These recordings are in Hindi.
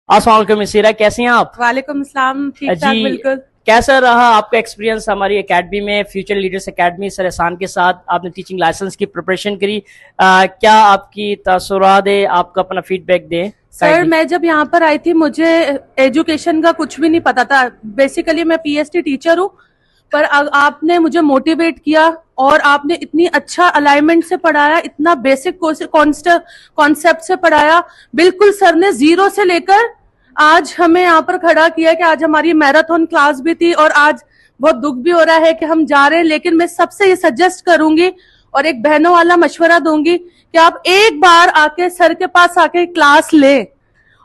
अस्सलाम वालेकुम मिसीरा, कैसी हैं आप? वालेकुम अस्सलाम, ठीक ठाक जी, बिल्कुल। कैसा रहा आपका एक्सपीरियंस हमारी एकेडमी में, फ्यूचर लीडर्स एकेडमी सर एहसान के साथ? आपने टीचिंग लाइसेंस की प्रिपरेशन करी, क्या आपकी तासुरात है, आपका अपना फीडबैक दें सर काइंडली। मैं जब यहाँ पर आई थी मुझे एजुकेशन का कुछ भी नहीं पता था। बेसिकली मैं पीएचडी टीचर हूँ, पर आपने मुझे मोटिवेट किया और आपने इतनी अच्छा अलाइनमेंट से पढ़ाया, इतना बेसिक कॉन्सेप्ट से पढ़ाया। बिल्कुल सर ने जीरो से लेकर आज हमें यहाँ पर खड़ा किया कि आज हमारी मैराथन क्लास भी थी और आज बहुत दुख भी हो रहा है कि हम जा रहे हैं। लेकिन मैं सबसे ये सजेस्ट करूंगी और एक बहनों वाला मशवरा दूंगी कि आप एक बार आके सर के पास आके क्लास लें,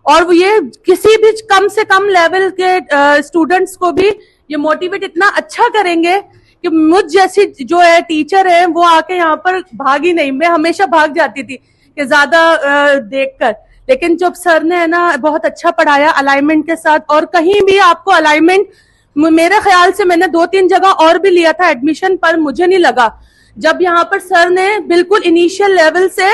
और ये किसी भी कम से कम लेवल के स्टूडेंट्स को भी ये मोटिवेट इतना अच्छा करेंगे कि मुझ जैसी जो है टीचर है वो आके यहाँ पर भागी नहीं। मैं हमेशा भाग जाती थी कि ज्यादा देखकर, लेकिन जब सर ने है ना बहुत अच्छा पढ़ाया अलाइनमेंट के साथ। और कहीं भी आपको अलाइनमेंट, मेरे ख्याल से मैंने 2-3 जगह और भी लिया था एडमिशन, पर मुझे नहीं लगा। जब यहाँ पर सर ने बिल्कुल इनिशियल लेवल से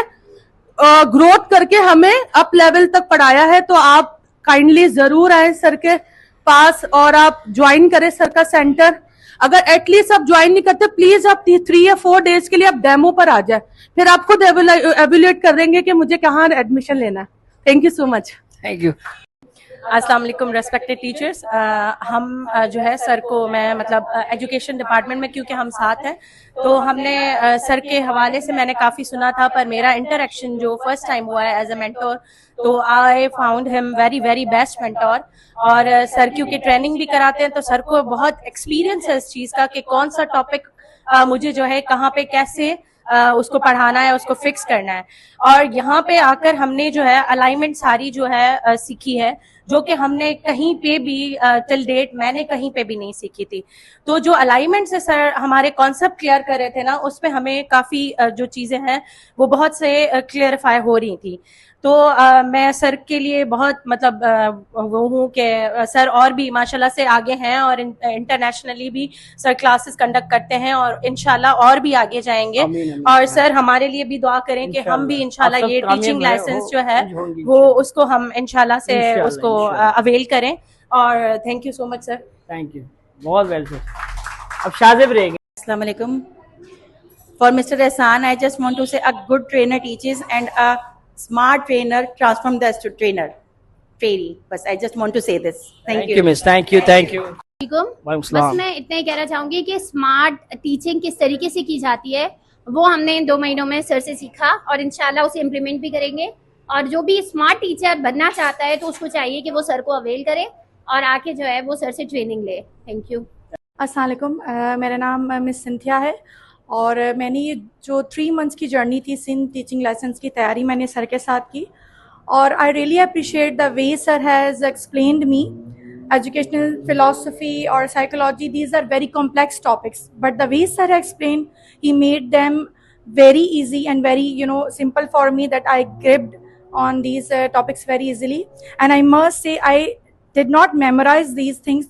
ग्रोथ करके हमें अप लेवल तक पढ़ाया है, तो आप काइंडली जरूर आए सर के पास और आप ज्वाइन करें सर का सेंटर। अगर एटलीस्ट आप ज्वाइन नहीं करते, प्लीज आप 3 या 4 डेज के लिए आप डेमो पर आ जाए, फिर आप खुद एवेल्यूएट कर देंगे कि मुझे कहाँ एडमिशन लेना है। Thank you so much. Thank you. अस्सलाम वालेकुम रेस्पेक्टेड टीचर्स। हम जो है सर को मैं मतलब एजुकेशन डिपार्टमेंट में, क्योंकि हम साथ हैं, तो हमने सर के हवाले से मैंने काफ़ी सुना था, पर मेरा इंटरेक्शन जो फर्स्ट टाइम हुआ है एज अ मेंटोर, तो I found him very very best mentor. और सर क्योंकि ट्रेनिंग भी कराते हैं तो सर को बहुत एक्सपीरियंस है इस चीज़ का कि कौन सा टॉपिक मुझे जो है कहाँ पे कैसे उसको पढ़ाना है, उसको फिक्स करना है। और यहाँ पे आकर हमने जो है अलाइनमेंट सारी जो है सीखी है, जो कि हमने कहीं पे भी टिल डेट मैंने कहीं पे भी नहीं सीखी थी। तो जो अलाइनमेंट से सर हमारे कॉन्सेप्ट क्लियर कर रहे थे ना, उसमें हमें काफ़ी जो चीज़ें हैं वो बहुत से क्लियरिफाई हो रही थी। तो मैं सर के लिए बहुत मतलब वो हूँ कि सर और भी माशाल्लाह से आगे हैं और इंटरनेशनली भी सर क्लासेस कंडक्ट करते हैं और इंशाल्लाह और भी आगे जाएंगे। और सर हमारे लिए भी दुआ करें कि हम भी इंशाल्लाह ये टीचिंग लाइसेंस जो है वो उसको हम इंशाल्लाह से उसको अवेल करें। और thank you so much sir. Thank you, बहुत वेल सर। अब शाजिब रहेंगे। Assalamu alaikum. For Mr. Ehsan, I just want to say a good trainer teaches and a smart trainer transforms the trainer. Trainee. But I just want to say this. Thank you. Miss, thank you, thank you. बस मैं इतना ही कहना चाहूंगी कि स्मार्ट टीचिंग किस तरीके से की जाती है वो हमने इन 2 महीनों में सर से सीखा और इंशाल्लाह उसे इम्प्लीमेंट भी करेंगे। और जो भी स्मार्ट टीचर बनना चाहता है तो उसको चाहिए कि वो सर को अवेल करे और आके जो है वो सर से ट्रेनिंग ले। Thank you. अस्सलाम वालेकुम, मेरा नाम मिस सिंथिया है और मैंने ये जो 3 मंथ्स की जर्नी थी सिंध टीचिंग लाइसेंस की तैयारी मैंने सर के साथ की और I really appreciate the way sir has explained me educational philosophy or psychology. These are very complex topics, but the way sir explained, he made them very easy and very simple for me that I gripped on these topics very easily. And I must say I did not memorize these things.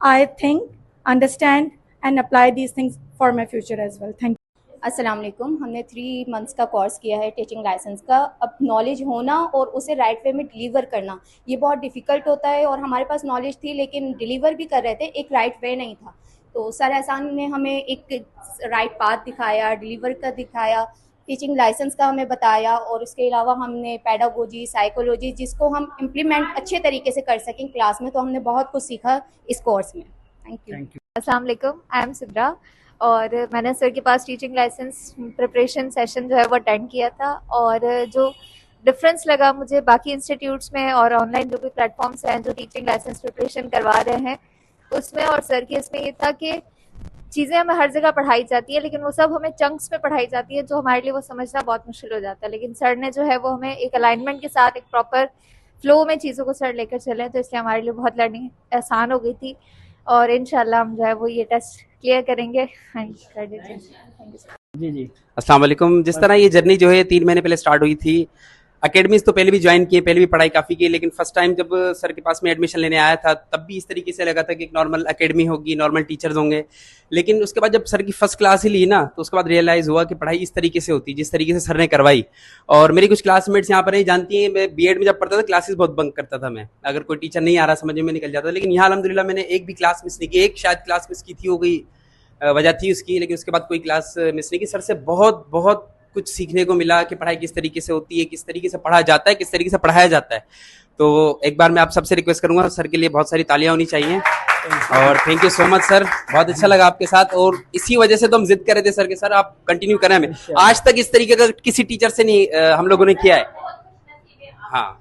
I think, understand and apply these things for my future as well. Thank you. अस्सलाम वालेकुम। हमने 3 मंथ्स का कोर्स किया है टीचिंग लाइसेंस का। अब नॉलेज होना और उसे राइट वे में डिलीवर करना ये बहुत डिफ़िकल्ट होता है और हमारे पास नॉलेज थी लेकिन डिलीवर भी कर रहे थे, एक राइट वे नहीं था। तो सर एहसान ने हमें एक राइट पाथ दिखाया, डिलीवर का दिखाया, टीचिंग लाइसेंस का हमें बताया और उसके अलावा हमने पेडागोजी, साइकोलॉजी जिसको हम इम्प्लीमेंट अच्छे तरीके से कर सकें क्लास में, तो हमने बहुत कुछ सीखा इस कोर्स में। Thank you. अस्सलाम वालेकुम, आई एम सिद्रा और मैंने सर के पास टीचिंग लाइसेंस प्रिपरेशन सेशन जो है वो अटेंड किया था और जो डिफरेंस लगा मुझे बाकी इंस्टीट्यूट्स में और ऑनलाइन जो भी प्लेटफॉर्म्स हैं जो टीचिंग लाइसेंस प्रिपरेशन करवा रहे हैं उसमें और सर के इसमें ये था कि चीज़ें हमें हर जगह पढ़ाई जाती है लेकिन वो सब हमें चंक्स में पढ़ाई जाती है जो हमारे लिए वो समझना बहुत मुश्किल हो जाता है। लेकिन सर ने जो है वो हमें एक अलाइनमेंट के साथ एक प्रॉपर फ्लो में चीज़ों को सर लेकर चले, तो इसलिए हमारे लिए बहुत लर्निंग आसान हो गई थी और इंशाल्लाह हम जो है वो ये टेस्ट क्लियर करेंगे। कर दीजिए। जी जी। अस्सलाम वालेकुम। जिस तरह ये जर्नी जो है 3 महीने पहले स्टार्ट हुई थी, अकेडमीज तो पहले भी ज्वाइन किए, पहले भी पढ़ाई काफ़ी की, लेकिन फर्स्ट टाइम जब सर के पास में एडमिशन लेने आया था तब भी इस तरीके से लगा था कि एक नॉर्मल अकेडमी होगी, नॉर्मल टीचर्स होंगे। लेकिन उसके बाद जब सर की फर्स्ट क्लास ही ली ना, तो उसके बाद रियलाइज़ हुआ कि पढ़ाई इस तरीके से होती है जिस तरीके से सर ने करवाई। और मेरी कुछ क्लासमेट्स यहाँ पर ही जानती हैं, मैं बीएड में जब पढ़ता था क्लासेस बहुत बंक करता था मैं, अगर कोई टीचर नहीं आ रहा समझ में निकल जाता था। लेकिन यहाँ अल्हम्दुलिल्लाह मैंने एक भी क्लास मिस नहीं की, एक शायद क्लास मिस की थी, हो गई वजह थी उसकी, लेकिन उसके बाद कोई क्लास मिस नहीं की। सर से बहुत बहुत कुछ सीखने को मिला कि पढ़ाई किस तरीके से होती है, किस तरीके से पढ़ा जाता है, किस तरीके से पढ़ाया जाता है। तो एक बार मैं आप सबसे रिक्वेस्ट करूंगा, सर के लिए बहुत सारी तालियां होनी चाहिए। और thank you so much sir, बहुत अच्छा लगा आपके साथ। और इसी वजह से तो हम जिद कर रहे थे सर के, सर आप कंटिन्यू करें हमें। आज तक इस तरीके का किसी टीचर से नहीं हम लोगों ने किया है। हाँ